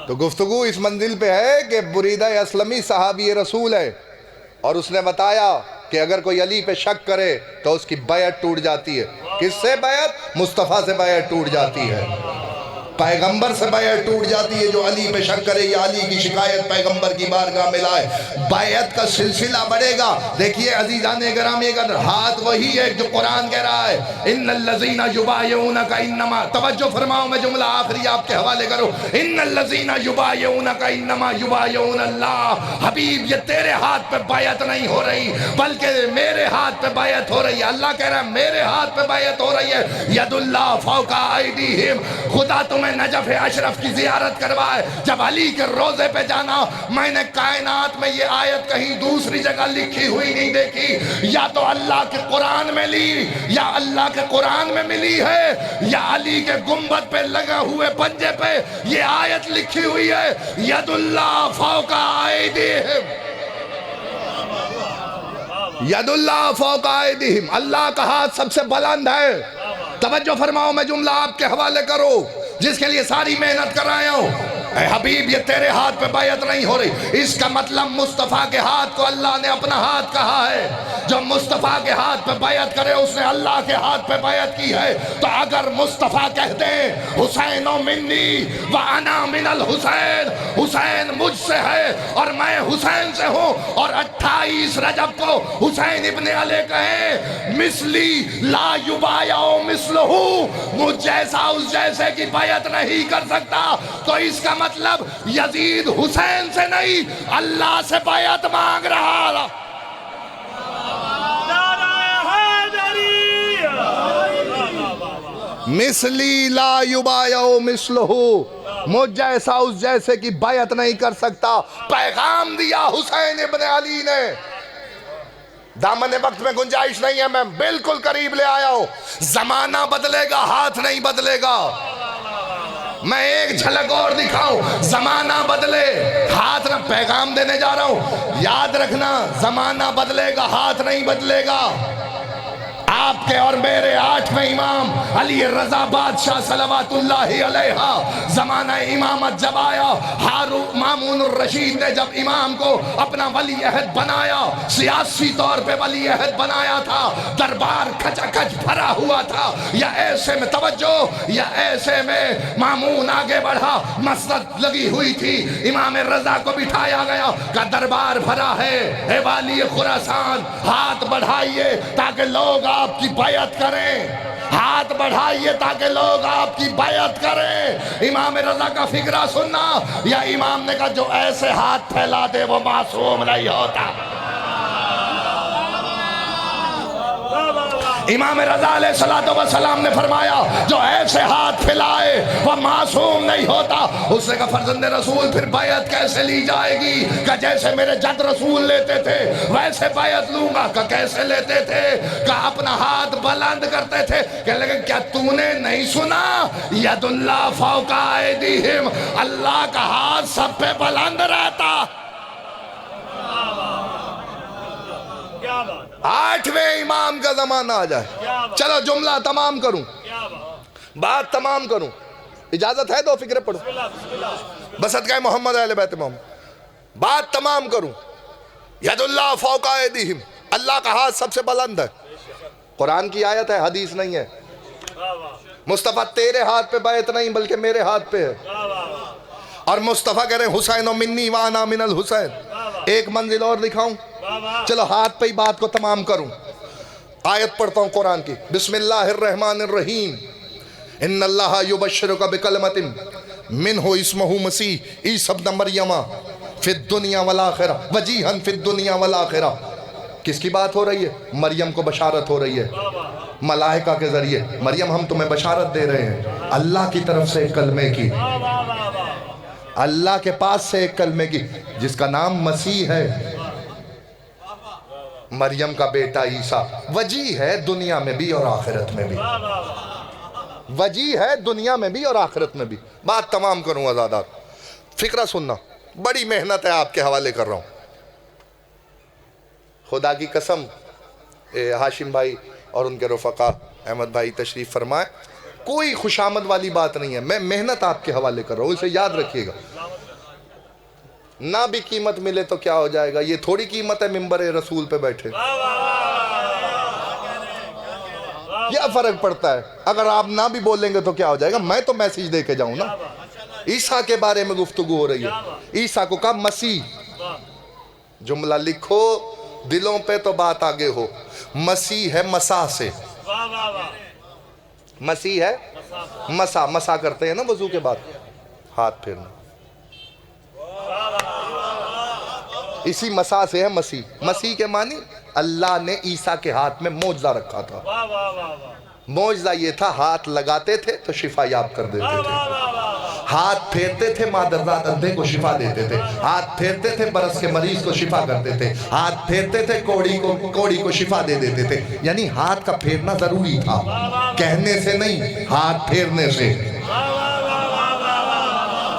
تو گفتگو اس منزل پہ ہے کہ بریدہ اسلمی صحابی رسول ہے اور اس نے بتایا کہ اگر کوئی علی پہ شک کرے تو اس کی بیعت ٹوٹ جاتی ہے. کس سے بیعت؟ مصطفیٰ سے بیعت ٹوٹ جاتی ہے. پیغمبر سے بیعت ٹوٹ جاتی ہے. جو علی پہ شک کرے یا علی کی شکایت پیغمبر کی بارگاہ میں لائے. بیعت کا سلسلہ بڑھے گا. دیکھیے عزیزان گرامی، اگر ہاتھ وہی ہے جو قرآن کہہ رہا ہے ان الذین یبایعونک انما، توجہ فرماؤ میں جملہ آخری آپ کے حوالے کرو، ان الذین یبایعونک انما یبایعون اللہ. حبیب یہ تیرے ہاتھ پہ بیعت نہیں ہو رہی بلکہ میرے ہاتھ پہ بیعت ہو رہی ہے. اللہ کہہ رہا ہے میرے ہاتھ پہ بیعت ہو رہی ہے. ید اللہ فوق ایدیہم. خدا تمہیں نجف اشرف کی زیارت کروائے. جب علی کے روزے پہ جانا، میں نے کائنات میں یہ آیت کہیں دوسری جگہ لکھی ہوئی نہیں دیکھی. یا تو اللہ کے قرآن میں لی، یا اللہ کے قرآن میں ملی ہے، یا علی کے گنبد پہ لگا ہوئے پنجے پہ یہ آیت لکھی ہوئی ہے ید اللہ فوق ایدیہم. ید اللہ فوق ایدیہم، اللہ کا ہاتھ سب سے بلند ہے. توجہ فرماؤ میں جملہ آپ کے حوالے کرو جس کے لیے ساری محنت کر رہے ہوں. اے حبیب یہ تیرے ہاتھ پہ بیعت نہیں ہو رہی. اس کا مطلب مصطفیٰ کے ہاتھ کو اللہ نے اپنا ہاتھ کہا ہے. جو مصطفیٰ کے ہاتھ پہ بیعت کرے اس نے اللہ کے ہاتھ پہ بیعت کی ہے. تو اگر مصطفیٰ کہتے ہیں حسین منی وانا من الحسین، حسین مجھ سے ہے اور میں حسین سے ہوں، اور 28 رجب کو حسین ابن علی کہیں مثلی لا یبایع مثلہ، مجھ جیسا اس جیسے کی بیعت نہیں کر سکتا، تو اس کا مطلب یزید حسین سے نہیں اللہ سے بیعت مانگ رہا. مثلی لا یبایع مثلہ، مجھ جیسا اس جیسے کی بیعت نہیں کر سکتا. پیغام دیا حسین ابن علی نے. دامن وقت میں گنجائش نہیں ہے، میں بالکل قریب لے آیا ہوں. زمانہ بدلے گا، ہاتھ نہیں بدلے گا. میں ایک جھلک اور دکھاؤں، زمانہ بدلے ہاتھ نہ، پیغام دینے جا رہا ہوں، یاد رکھنا زمانہ بدلے گا، ہاتھ نہیں بدلے گا۔ آپ کے اور میرے 8ویں امام علی رضا بادشاہ صلوات اللہ علیہ، زمانہ امامت جب آیا، ہارون مامون الرشید نے جب امام کو اپنا ولی عہد بنایا، سیاسی طور پہ ولی عہد بنایا تھا، دربار کھچا کھچ بھرا ہوا تھا، یا ایسے میں توجہ، یا ایسے میں مامون آگے بڑھا، مسجد لگی ہوئی تھی، امام رضا کو بٹھایا گیا کہ دربار بھرا ہے، اے والی خراسان ہاتھ بڑھائیے تاکہ لوگ آپ کی بیعت کریں، ہاتھ بڑھائیے تاکہ لوگ آپ کی بیعت کریں۔ امام رضا کا فکرہ سننا، یا امام نے کہا جو ایسے ہاتھ پھیلا دے وہ معصوم نہیں ہوتا۔ امام رضا علیہ السلام نے فرمایا جو ایسے ہاتھ پھیلائے وہ معصوم نہیں ہوتا۔ اس نے کہا فرزند رسول پھر بیعت کیسے لی جائے گی؟ کہ جیسے میرے جد رسول لیتے تھے ویسے بیعت لوں گا۔ کہ کیسے لیتے تھے؟ کہ اپنا ہاتھ بلند کرتے تھے۔ کہ لیکن کیا تو نے نہیں سنا ید اللہ فوق ایدیہم، اللہ کا ہاتھ سب پہ بلند رہتا۔ 8ویں امام کا زمانہ آ جائے، چلو جملہ تمام کروں، بات تمام کروں، اجازت ہے؟ دو فکرے پڑھو، بصدقہ محمد اہل بیت محمد، بات تمام کروں۔ ید اللہ فوق ایدیہم، اللہ کا ہاتھ سب سے بلند ہے، قرآن کی آیت ہے، حدیث نہیں ہے۔ مصطفیٰ تیرے ہاتھ پہ بیعت نہیں بلکہ میرے ہاتھ پہ ہے، اور مصطفیٰ کہہ رہے ہیں حسین و منی وانا من الحسین۔ ایک منزل اور دکھاؤں، چلو ہاتھ پہ ہی بات کو تمام کروں۔ آیت پڑھتا ہوں قرآن کی، بسم اللہ الرحمن الرحیم، ان اللہ یبشرک بکلمۃ منہ اسمہ مسیح عیسی ابن مریم فی الدنیا والآخرہ وجیہا فی الدنیا والآخرہ۔ کس کی بات ہو رہی ہے؟ مریم کو بشارت ہو رہی ہے ملائکہ کے ذریعے، مریم ہم تمہیں بشارت دے رہے ہیں اللہ کی طرف سے ایک کلمے کی، اللہ کے پاس سے ایک کلمے کی، جس کا نام مسیح ہے، مریم کا بیٹا عیسیٰ، وجیہ ہے دنیا میں بھی اور آخرت میں بھی، وجیہ ہے دنیا میں بھی اور آخرت میں بھی۔ بات تمام کروں عزادات، فکرہ سننا، بڑی محنت ہے آپ کے حوالے کر رہا ہوں، خدا کی قسم۔ ہاشم بھائی اور ان کے رفقا احمد بھائی تشریف فرمائے، کوئی خوشامد والی بات نہیں ہے، میں محنت آپ کے حوالے کر رہا ہوں، اسے یاد رکھیے گا۔ نہ بھی قیمت ملے تو کیا ہو جائے گا، یہ تھوڑی قیمت ہے ممبر رسول پہ بیٹھے، کیا فرق پڑتا ہے؟ اگر آپ نہ بھی بولیں گے تو کیا ہو جائے گا، میں تو میسیج دے کے جاؤں نا۔ عیسیٰ کے بارے میں گفتگو ہو رہی ہے، عیسیٰ کو کہا مسیح، جملہ لکھو دلوں پہ تو بات آگے ہو، مسیح ہے مسا سے، مسیح ہے مسا، مسا کرتے ہیں نا وضو کے بعد ہاتھ پھیرنا، اسی مسا سے ہے مسیح۔ مسیح کے معنی اللہ نے عیسیٰ کے ہاتھ میں معجزہ رکھا تھا، معجزہ یہ تھا ہاتھ لگاتے تھے تو شفا یاب کر دیتے تھے، ہاتھ پھیرتے تھے مادرزاد اندھے کو شفا دیتے تھے، ہاتھ پھیرتے تھے برس کے مریض کو شفا کرتے تھے، ہاتھ پھیرتے تھے کوڑی کو شفا دے دیتے تھے۔ یعنی ہاتھ کا پھیرنا ضروری تھا، کہنے سے نہیں، ہاتھ پھیرنے سے،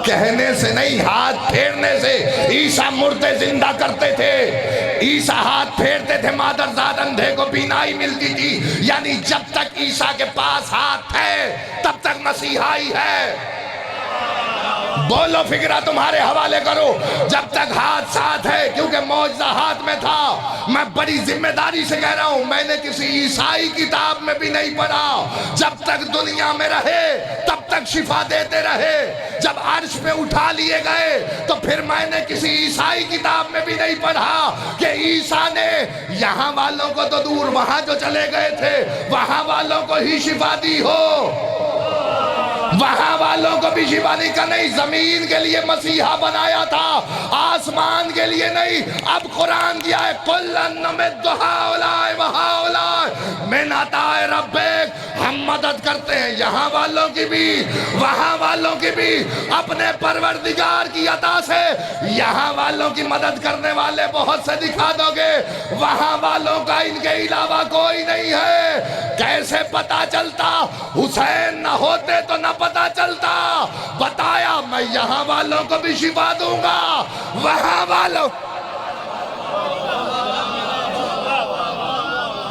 کہنے سے نہیں، ہاتھ پھیرنے سے۔ عیسیٰ مردے زندہ کرتے تھے، عیسیٰ ہاتھ پھیرتے تھے، مادرزاد اندھے کو بینائی ملتی تھی۔ یعنی جب تک عیسیٰ کے پاس ہاتھ ہے تب تک مسیحائی ہے۔ بولو فکرہ تمہارے حوالے کرو، جب تک ہاتھ ساتھ ہے، کیونکہ معجزہ ہاتھ میں تھا۔ میں بڑی ذمہ داری سے کہہ رہا ہوں، میں نے کسی عیسائی کتاب میں بھی نہیں پڑھا، جب تک دنیا میں رہے تب تک شفا دیتے رہے، جب عرش پہ اٹھا لیے گئے تو پھر میں نے کسی عیسائی کتاب میں بھی نہیں پڑھا کہ عیسیٰ نے یہاں والوں کو تو دور، وہاں جو چلے گئے تھے وہاں والوں کو ہی شفا دی ہو، وہاں والوں کو بھی شفا نہیں کا نہیں، زمین کے لیے مسیحا بنایا تھا، آسمان کے لیے نہیں۔ اب قرآن دیا ہے کُلًّا نُمِدُّ ہَؤُلَاءِ وَہَؤُلَاءِ مِنْ عَطَاءِ رَبِّکَ، ہم مدد کرتے ہیں یہاں والوں کی بھی وہاں والوں کی بھی، اپنے پروردگار کی عطا سے یہاں والوں کی مدد کرنے والے بہت سے دکھا دو گے، وہاں والوں کا ان کے علاوہ کوئی نہیں ہے۔ کیسے پتا چلتا؟ حسین نہ ہوتے تو نہ پتا چلتا۔ بتایا میں یہاں والوں کو بھی شفا دوں گا، وہاں والوں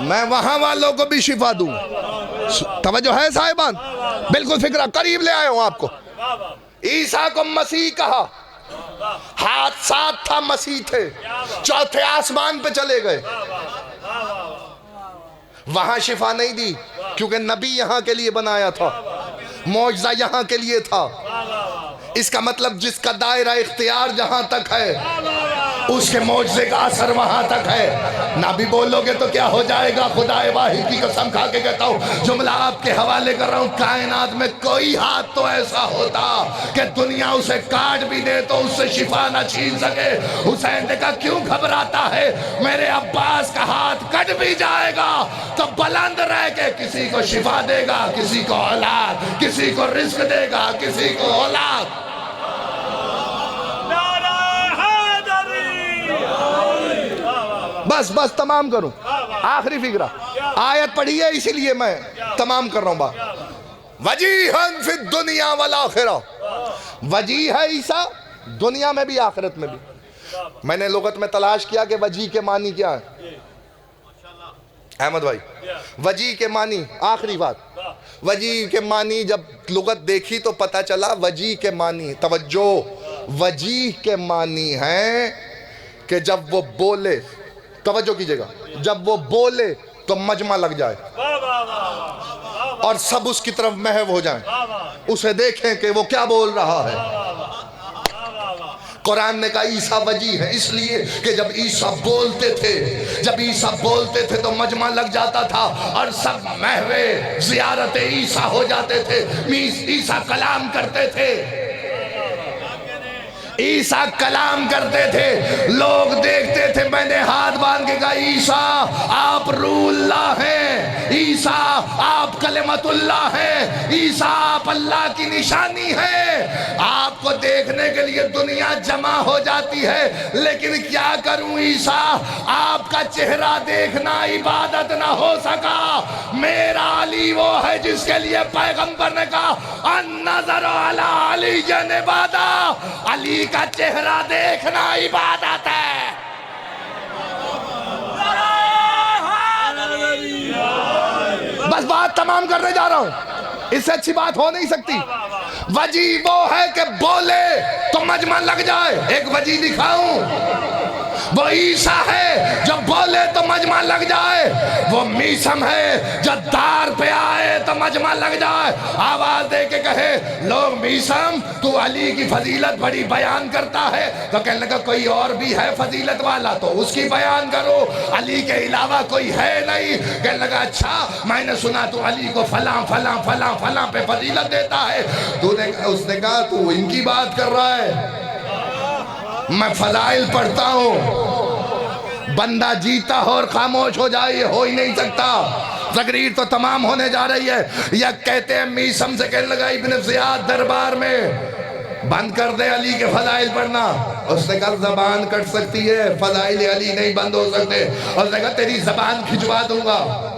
میں وہاں والوں کو بھی شفا دوں۔ توجہ ہے صاحبان؟ بالکل فکرہ قریب لے آئے ہوں آپ کو۔ عیسیٰ کو مسیح کہا، ہاتھ ساتھ تھا، مسیح تھے، چوتھے آسمان پہ چلے گئے، وہاں شفا نہیں دی کیونکہ نبی یہاں کے لیے بنایا تھا، معجزہ یہاں کے لیے تھا۔ اس کا مطلب جس کا دائرہ اختیار جہاں تک ہے اس کے معجزے کا اثر وہاں تک ہے۔ نہ بھی بولو گے تو کیا ہو جائے گا؟ خدا واحد کی قسم کھا کے کہتا ہوں، جملہ آپ کے حوالے کر رہا ہوں، کائنات میں کوئی ہاتھ تو ایسا ہوتا کہ دنیا اسے کاٹ بھی دے تو اس سے شفا نہ چھین سکے۔ حسین نے کہا کیوں گھبراتا ہے؟ میرے عباس کا ہاتھ کٹ بھی جائے گا تو بلند رہ کے کسی کو شفا دے گا، کسی کو اولاد، کسی کو رزق دے گا، کسی کو اولاد۔ بس تمام کروں، آخری فکرہ آیت پڑھی ہے اسی لیے میں تمام کر رہا ہوں بات۔ وجیہن فی الدنیا والآخرہ، وجیہ ہے عیسیٰ دنیا میں بھی آخرت میں بھی۔ میں نے لغت میں تلاش کیا کہ وجیہ کے معنی کیا ہے۔ احمد بھائی، وجیہ کے معنی، آخری بات، وجیہ کے معنی جب لغت دیکھی تو پتہ چلا وجیہ کے معنی، توجہ، وجیہ کے معنی ہے کہ جب وہ بولے، توجہ کیجئے گا، جب وہ بولے تو مجمع لگ جائے اور سب اس کی طرف محو ہو جائیں، اسے دیکھیں کہ وہ کیا بول رہا ہے۔ قرآن نے کہا عیسیٰ وجیہ ہے اس لیے کہ جب عیسیٰ بولتے تھے تو مجمع لگ جاتا تھا اور سب محو زیارت عیسیٰ ہو جاتے تھے۔ عیسیٰ کلام کرتے تھے، عیسیٰ کلام کرتے تھے، لوگ دیکھتے تھے۔ میں نے ہاتھ باندھ کے کہا عیسیٰ آپ روح اللہ ہیں، عیسیٰ آپ کلمت اللہ ہیں، عیسیٰ آپ اللہ کی نشانی ہیں۔ آپ کو دیکھنے کے لیے دنیا جمع ہو جاتی ہے، لیکن کیا کروں عیسیٰ، آپ کا چہرہ دیکھنا عبادت نہ ہو سکا۔ میرا علی وہ ہے جس کے لیے پیغمبر نے کہا النظر علی علی عبادہ، علی کا چہرہ دیکھنا عبادت ہے۔ بس بات تمام کرنے جا رہا ہوں، اس سے اچھی بات ہو نہیں سکتی۔ وجیہ وہ ہے کہ بولے تو مجمع لگ جائے۔ ایک وجیہ دکھاؤں، وہ عیسیٰ ہے جو بولے تو مجمع لگ جائے، وہ میسم ہے جو دار پہ آئے تو مجمع لگ جائے، آواز دے کے کہے لوگ میسم تو علی کی فضیلت بڑی بیان کرتا ہے، تو کہنے لگا کوئی اور بھی ہے فضیلت والا تو اس کی بیان کرو، علی کے علاوہ کوئی ہے نہیں۔ کہنے لگا اچھا میں نے سنا تو علی کو فلاں فلاں فلاں فلاں پہ فضیلت دیتا ہے، اس نے کہا تو ان کی بات کر رہا ہے، میں فضائل پڑھتا ہوں۔ بندہ جیتا ہو اور خاموش ہو جائے یہ ہو ہی نہیں سکتا۔ تقریر تو تمام ہونے جا رہی ہے۔ یا کہتے ہیں میسم سے کہنے لگا ابن زیاد دربار میں بند کر دے علی کے فضائل پڑھنا، اس نے کہا زبان کٹ سکتی ہے، فضائل علی نہیں بند ہو سکتے، اس نے کہا تیری زبان کھچوا دوں گا۔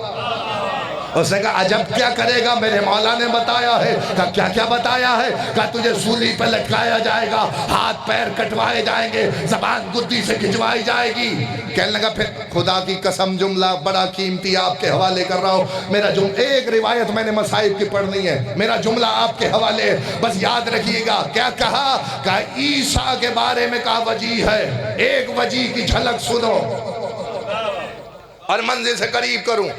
اس نے کہا عجب کیا کرے گا، میرے مولا نے بتایا ہے۔ کہا کیا کیا بتایا ہے؟ کہا تجھے سولی پہ لٹکایا جائے گا، ہاتھ پیر کٹوائے جائیں گے، زبان گدی سے کھچوائی جائے گی۔ کہنے لگا پھر خدا کی قسم جملہ بڑا قیمتی آپ کے حوالے کر رہا ہوں، میرا ایک روایت میں نے مصائب کی پڑھنی ہے، میرا جملہ آپ کے حوالے ہے، بس یاد رکھیے گا۔ کیا کہا؟ کہا عیسیٰ کے بارے میں کہا وجیہ ہے۔ ایک وجیہ کی جھلک سنو اور منزل سے قریب کروں۔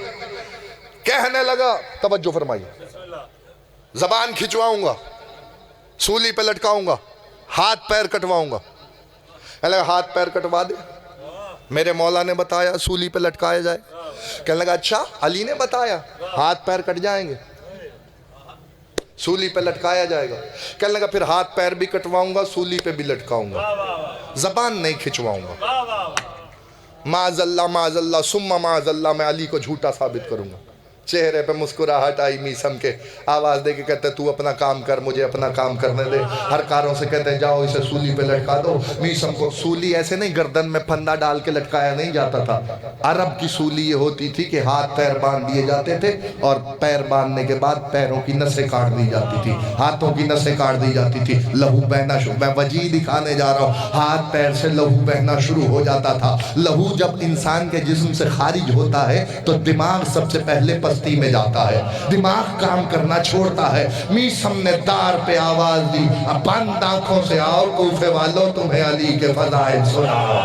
کہنے لگا، توجہ فرمائیے، زبان کھچواؤں گا، سولی پہ لٹکاؤں گا، ہاتھ پیر کٹواؤں گا۔ کہنے لگا ہاتھ پیر کٹوا دے، میرے مولا نے بتایا سولی پہ لٹکایا جائے۔ کہنے لگا اچھا علی نے بتایا ہاتھ پیر کٹ جائیں گے، سولی پہ لٹکایا جائے گا۔ کہنے لگا پھر ہاتھ پیر بھی کٹواؤں گا، سولی پہ بھی لٹکاؤں گا، زبان نہیں کھچواؤں گا۔ معاذ اللہ ثم معاذ اللہ، میں علی کو جھوٹا ثابت کروں گا۔ چہرے پہ مسکراہٹ آئی میسم کے، آواز دے کے کہتے تو اپنا کام کر، مجھے اپنا کام کرنے دے۔ ہر کاروں سے کہتے ہیں جاؤ اسے سولی پہ لٹکا دو۔ میسم کو سولی ایسے نہیں گردن میں پھندا ڈال کے لٹکایا نہیں جاتا تھا، عرب کی سولی یہ ہوتی تھی کہ ہاتھ پیر باندھ دیے جاتے تھے اور پیر باندھنے کے بعد پیروں کی نسیں کاٹ دی جاتی تھی، ہاتھوں کی نسیں کاٹ دی جاتی تھی، لہو بہنا شروع، میں وجہ دکھانے جا رہا ہوں، ہاتھ پیر سے لہو بہنا شروع ہو جاتا تھا۔ لہو جب انسان کے جسم سے خارج ہوتا ہے تو دماغ سب سے پہلے پستی میں جاتا ہے، دماغ کام کرنا چھوڑتا ہے۔ میسم نے دار پہ آواز دی، اب بند آنکھوں سے آؤ کوفے والوں، تمہیں علی کے فضائل سناؤ۔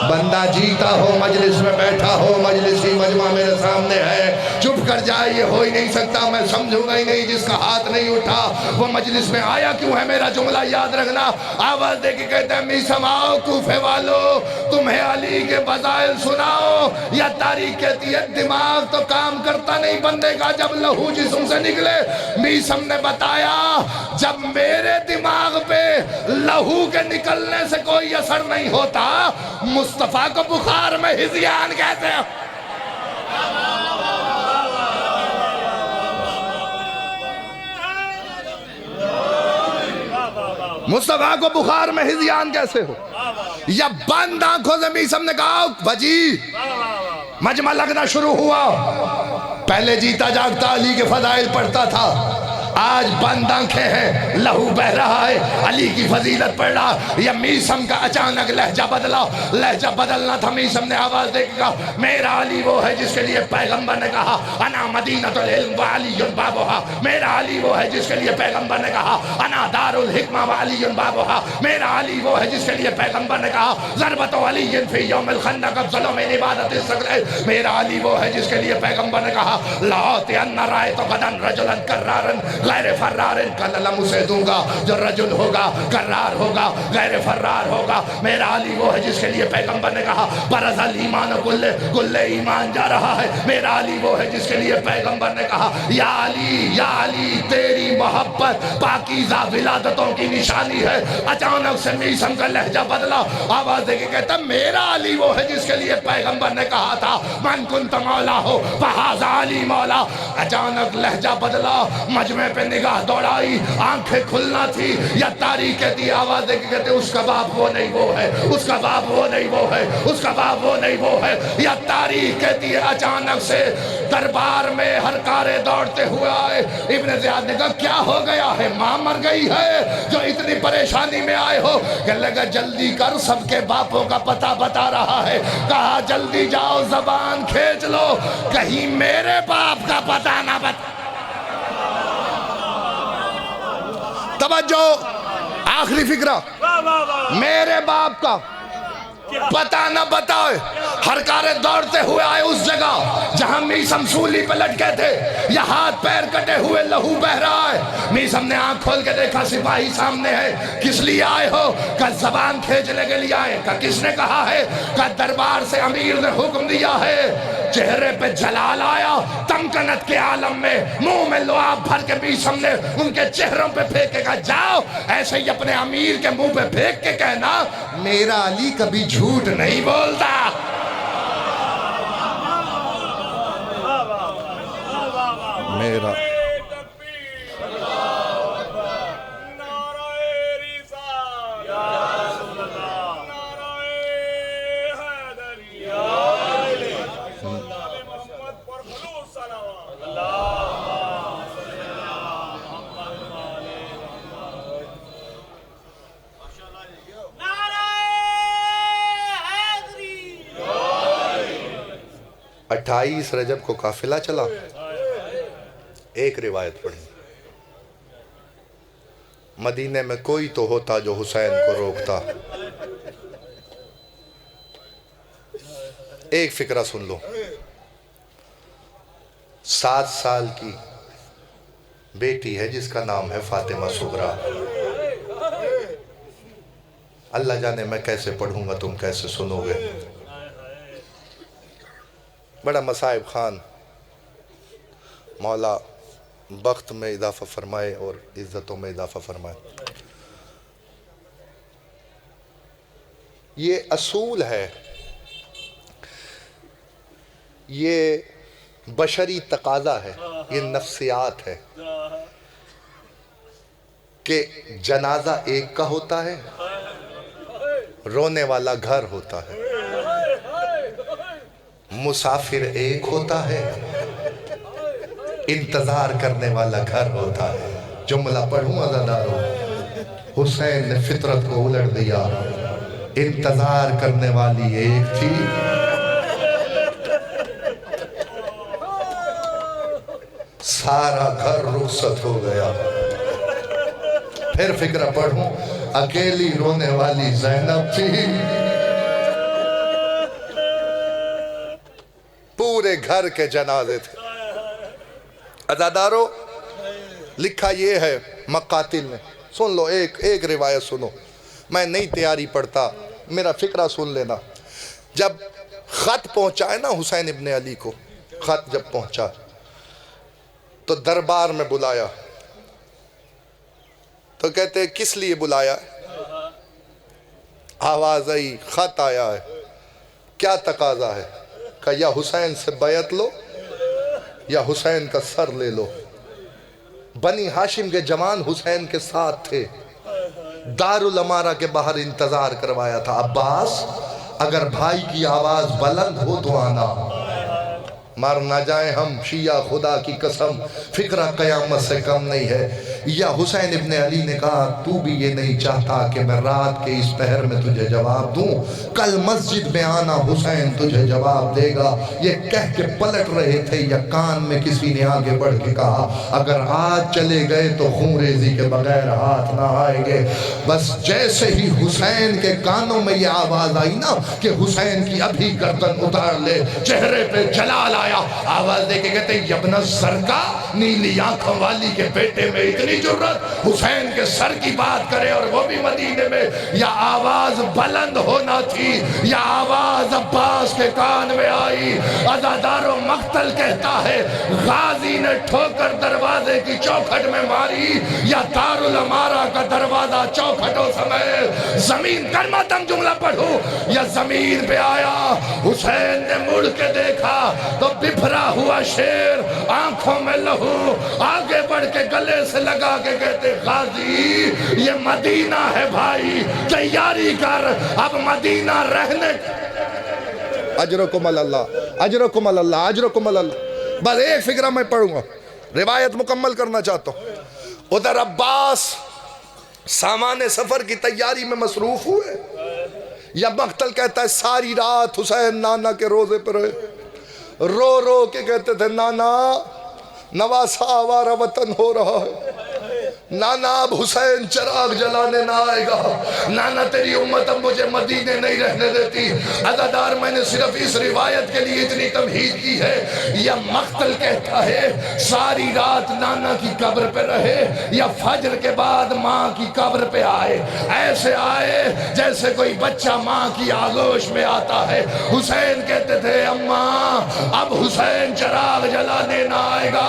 بندہ جیتا ہو مجلس میں بیٹھا ہو، مجلسی مجمع میرے سامنے ہے، چپ کر جائے یہ ہو ہی نہیں سکتا، میں سمجھوں گا ہی نہیں جس کا ہاتھ نہیں اٹھا وہ مجلس میں آیا کیوں ہے، میرا جملہ یاد رکھنا۔ آواز دے کے کہتے ہیں میسم آؤ کوفے والو، تمہیں علی کے فضائل سناؤ۔ یا تاریخ کہتی ہے دماغ تو کام کرتا نہیں بندے کا جب لہو جسم سے نکلے۔ میسم نے بتایا جب میرے دماغ پہ لہو کے نکلنے سے کوئی اثر نہیں ہوتا، مصطفیٰ کو بخار میں ہذیان کہتے ہیں۔ مصطفیٰ کو بخار میں ہذیان کیسے ہو؟ یا بند آنکھوں سے میسم نے کہا وجی، مجمع لگنا شروع ہوا۔ پہلے جیتا جاگتا علی کے فضائل پڑھتا تھا، آج بند آنکھیں ہیں، لہو بہ رہا ہے، علی کی فضیلت پڑھ رہا۔ یا میسم کا اچانک لہجہ بدلا، لہجہ بدلنا تھا۔ میسم نے آواز دے کے کہا میرا علی وہ ہے جس کے لیے پیغمبر نے کہا انا مدینۃ العلم وعلی بابھا، میرا علی وہ ہے جس کے لیے پیغمبر نے کہا انا دار الحکمہ وعلی بابھا، میرا علی وہ ہے جس کے لیے پیغمبر نے کہا ضربۃ علی فی یوم الخندق افضل من عبادت الصغر، میرا علی وہ ہے جس کے لیے پیغمبر نے کہا لأعطین رأیت غدا رجلا کرارا غیر فرار، کل علم اسے دوں گا جو رجل ہوگا کرار ہوگا غیر فرار ہوگا۔ میرا علی وہ ہے جس کے لیے پیغمبر نے کہا برز الایمان گل ایمان جا رہا ہے، میرا علی وہ ہے جس کے لیے پیغمبر نے کہا یا علی تیری محبت پاکیزہ ولادتوں کی نشانی ہے۔ اچانک سے میسم کا لہجہ بدلا، آواز دے کے کہتا میرا علی وہ ہے جس کے لیے پیغمبر نے کہا تھا من کنت مولا ہو فہذا علی مولا۔ اچانک لہجہ بدلا، مجمع پہ نگاہ دوڑائی، آنکھیں کھلنا تھی۔ یا تاریخ کہتی آواز دے کے کہتے اس کا باپ وہ نہیں وہ ہے، اس کا باپ وہ نہیں وہ ہے، اس کا باپ وہ نہیں وہ ہے۔ یا تاریخ کہتی ہے اچانک سے دربار میں ہر کارے دوڑتے ہوئے آئے۔ ابن زیاد نے کہا کیا ہو گیا ہے، ماں مر گئی ہے جو اتنی پریشانی میں آئے ہو؟ کہنے لگا جلدی کر سب کے باپوں کا پتہ بتا رہا ہے۔ کہا جلدی جاؤ زبان کھینچ لو کہیں میرے باپ کا پتہ نہ بتا۔ توجہ، آخری فکرہ، میرے باپ کا پتہ نہ بتائے۔ ہر کارے دوڑتے ہوئے آئے اس جگہ جہاں میسم سولی پہ لٹکے تھے، یا ہاتھ پیر کٹے ہوئے لہو بہ رہا ہے۔ میسم نے آنکھ کھول کے دیکھا سپاہی سامنے ہے۔ کس لیے آئے ہو؟ کہ زبان کھینچنے کے لیے آئے۔ کہ کس نے کہا ہے؟ کہ دربار سے امیر نے حکم دیا ہے۔ چہرے پہ جلال آیا، تمکنت کے عالم میں، منہ میں لعاب بھر کے میسم نے ان کے چہروں پہ پھینکے گا جاؤ ایسے ہی اپنے امیر کے منہ پہ پھینک کے کہنا میرا علی کبھی جھوٹ نہیں بولتا۔ میرا اٹھائیس رجب کو قافلہ چلا۔ ایک روایت پڑھی مدینے میں کوئی تو ہوتا جو حسین کو روکتا۔ ایک فکرہ سن لو، 7 سال کی بیٹی ہے جس کا نام ہے فاطمہ صغریٰ۔ اللہ جانے میں کیسے پڑھوں گا تم کیسے سنو گے۔ بڑا مصائب خان، مولا بخت میں اضافہ فرمائے اور عزتوں میں اضافہ فرمائے۔ یہ اصول ہے، یہ بشری تقاضا ہے، یہ نفسیات ہے کہ جنازہ ایک کا ہوتا ہے، رونے والا گھر ہوتا ہے، مسافر ایک ہوتا ہے، انتظار کرنے والا گھر ہوتا ہے۔ جملہ پڑھوں عزادارو، حسین نے فطرت کو الٹ دیا، انتظار کرنے والی ایک تھی، سارا گھر رخصت ہو گیا۔ پھر فکرہ پڑھوں، اکیلی رونے والی زینب تھی، پورے گھر کے جنازے تھے۔ عزادارو، لکھا یہ ہے مقاتل نے، سن لو ایک روایت سنو، میں نئی تیاری پڑھتا، میرا فکرہ سن لینا۔ جب خط پہنچا ہے نا حسین ابن علی کو، خط جب پہنچا تو دربار میں بلایا، تو کہتے ہیں کس لیے بلایا ہے؟ آواز آئی، خط آیا ہے، کیا تقاضا ہے؟ کہ یا حسین سے بیعت لو یا حسین کا سر لے لو۔ بنی ہاشم کے جوان حسین کے ساتھ تھے، دارالامارہ کے باہر انتظار کروایا تھا، عباس اگر بھائی کی آواز بلند ہو تو آنا، مر نہ جائیں ہم، شیعہ خدا کی قسم فکرہ قیامت سے کم نہیں ہے۔ یا حسین ابن علی نے کہا تو بھی یہ نہیں چاہتا کہ میں رات کے اس پہر میں تجھے جواب دوں؟ کل مسجد میں آنا، حسین تجھے جواب دے گا۔ یہ کہہ کے پلٹ رہے تھے یا کان میں کسی نے آگے بڑھ کے کہا اگر آج چلے گئے تو خون ریزی کے بغیر ہاتھ نہ آئیں گے۔ بس جیسے ہی حسین کے کانوں میں یہ آواز آئی نا کہ حسین کی ابھی گردن اتار لے، چہرے پہ جلال آیا، آواز دے کے کہتے ہیں یبن الزرقا، نیلی آنکھوں والی کے بیٹے میں اتنی جرت، حسین کے سر کی بات کرے اور وہ بھی مدینے میں۔ یا آواز بلند ہونا تھی، یا آواز عباس کے کان میں آئی۔ عزادارو، مقتل کہتا ہے غازی نے ٹھوکر دروازے کی چوکھٹ میں ماری، یا دارالامارہ کا دروازہ چوکھٹوں سمیت زمین کر ماتم جملہ پڑھو، یا زمین پہ آیا۔ حسین نے مڑ کے دیکھا تو بپھرا ہوا شیر، آنکھوں میں لہو، آگے بڑھ کے گلے سے لگا کے کہتے غازی یہ مدینہ ہے بھائی، تیاری کر، اب مدینہ رہنے۔ اجرکم اللہ، اجرکم اللہ، اجرکم اللہ۔ بس ایک فکرہ میں پڑھوں گا، روایت مکمل کرنا چاہتا ہوں۔ ادھر عباس سامان سفر کی تیاری میں مصروف ہوئے، یا مقتل کہتا ہے ساری رات حسین نانا کے روزے پر رہے، رو رو کے کہتے تھے نانا نواسا آوارہ وطن ہو رہا ہے، نانا اب حسین چراغ جلانے نہ آئے گا، نانا تیری امت اب مجھے مدینے نہیں رہنے دیتی۔ عزادار، میں نے صرف اس روایت کے لیے اتنی تمہید کی ہے، یا مقتل کہتا ہے ساری رات نانا کی قبر پہ رہے، یا فجر کے بعد ماں کی قبر پہ آئے، ایسے آئے جیسے کوئی بچہ ماں کی آغوش میں آتا ہے۔ حسین کہتے تھے اماں اب حسین چراغ جلانے نہ آئے گا،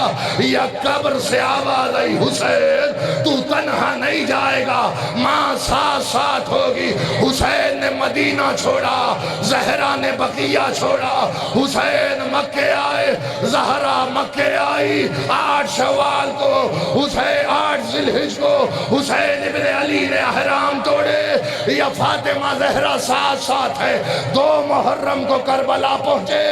یا قبر سے آواز آئی حسین تو تنہا نہیں جائے گا، ماں ساتھ ساتھ ہوگی۔ حسین نے مدینہ چھوڑا، زہرا نے بقیہ چھوڑا، حسین مکے آئے، زہرا مکے آئی۔ 8 شوال کو حسین، 8 ذی الحجہ کو حسین ابن علی نے احرام توڑے، یا فاطمہ زہرا ساتھ ساتھ ہے۔ 2 محرم کو کربلا پہنچے،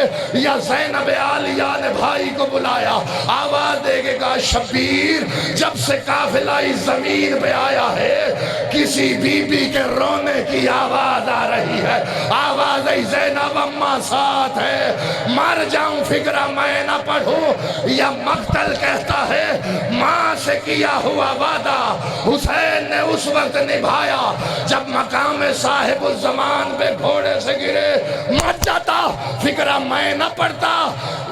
یا زینب عالیہ نے بھائی کو بلایا، آواز دے کے کہا شبیر جب سے قافلہ اس زمین پہ آیا ہے کسی بی بی کے رونے کی آواز آ رہی ہے، آواز ای زینب اماں ساتھ ہے، مر جاؤں فکرہ میں نہ پڑھوں۔ یا مقتل کہتا ہے ماں سے کیا ہوا وعدہ حسین نے اس وقت نبھایا جب مقام صاحب الزمان پہ گھوڑے سے گرے، مر جاتا فکرہ میں نہ پڑھتا۔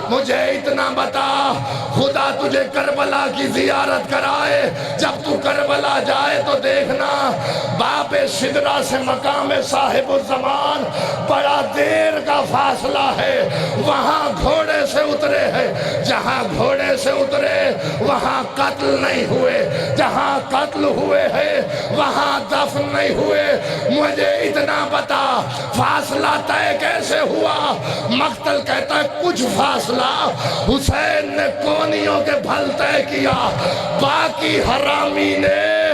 مجھے اتنا بتا خدا تجھے کربلا کی زیارت کرائے، جب تو کربلا جائے تو دیکھنا باب سدرہ سے مقام صاحب الزمان بڑا دیر کا فاصلہ ہے، وہاں گھوڑے سے اترے ہیں، جہاں گھوڑے سے اترے وہاں قتل نہیں ہوئے، جہاں قتل ہوئے ہیں وہاں دفن نہیں ہوئے۔ مجھے اتنا بتا فاصلہ طے کیسے ہوا؟ مقتل کہتا ہے کچھ فاصلہ حسین نے کونیوں کے پھل طے کیا، باقی حرامی نے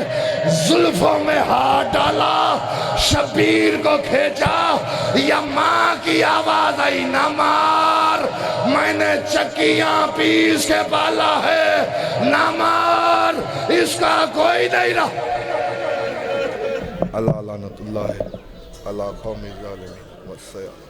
زلفوں میں ہاتھ ڈالا، شبیر کو کھینچا، یا ماں کی آواز آئی نہ مار، میں نے چکیاں پیس کے پالا ہے، نہ مار، اس کا کوئی نہیں رہا۔ اللہ لعنت اللہ علی قوم الظالمین والسلام۔